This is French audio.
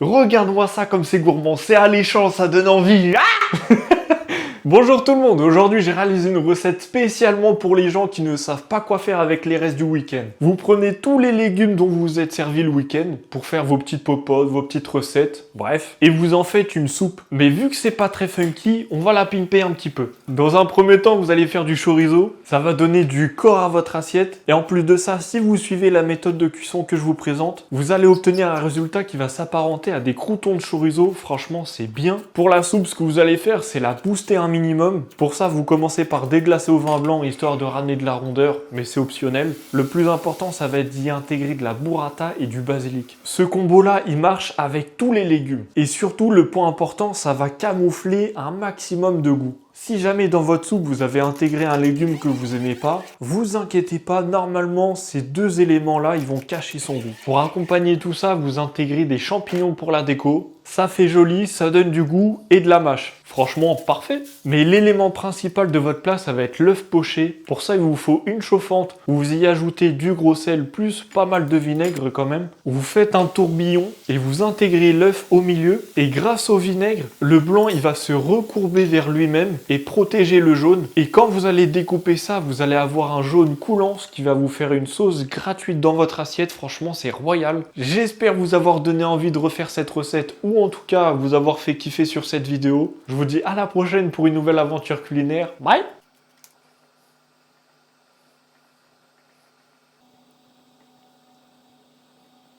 Regarde-moi ça comme c'est gourmand, c'est alléchant, ça donne envie. Ah Bonjour tout le monde, aujourd'hui j'ai réalisé une recette spécialement pour les gens qui ne savent pas quoi faire avec les restes du week-end. Vous prenez tous les légumes dont vous vous êtes servi le week-end pour faire vos petites popotes, vos petites recettes, bref, et vous en faites une soupe. Mais vu que c'est pas très funky, on va la pimper un petit peu. Dans un premier temps, vous allez faire du chorizo, ça va donner du corps à votre assiette, et en plus de ça, si vous suivez la méthode de cuisson que je vous présente, vous allez obtenir un résultat qui va s'apparenter à des croûtons de chorizo, franchement c'est bien. Pour la soupe, ce que vous allez faire, c'est la booster un minimum. Pour ça, vous commencez par déglacer au vin blanc, histoire de ramener de la rondeur, mais c'est optionnel. Le plus important, ça va être d'y intégrer de la burrata et du basilic. Ce combo-là, il marche avec tous les légumes. Et surtout, le point important, ça va camoufler un maximum de goût. Si jamais dans votre soupe vous avez intégré un légume que vous aimez pas, vous inquiétez pas, normalement ces deux éléments-là, ils vont cacher son goût. Pour accompagner tout ça, vous intégrez des champignons pour la déco. Ça fait joli, ça donne du goût et de la mâche. Franchement, parfait. Mais l'élément principal de votre plat, ça va être l'œuf poché. Pour ça, il vous faut une chauffante où vous y ajoutez du gros sel plus pas mal de vinaigre quand même. Vous faites un tourbillon et vous intégrez l'œuf au milieu. Et grâce au vinaigre, le blanc, il va se recourber vers lui-même et protéger le jaune. Et quand vous allez découper ça, vous allez avoir un jaune coulant, ce qui va vous faire une sauce gratuite dans votre assiette. Franchement, c'est royal. J'espère vous avoir donné envie de refaire cette recette ou en tout cas vous avoir fait kiffer sur cette vidéo. Je vous dis à la prochaine pour une nouvelle aventure culinaire. Bye!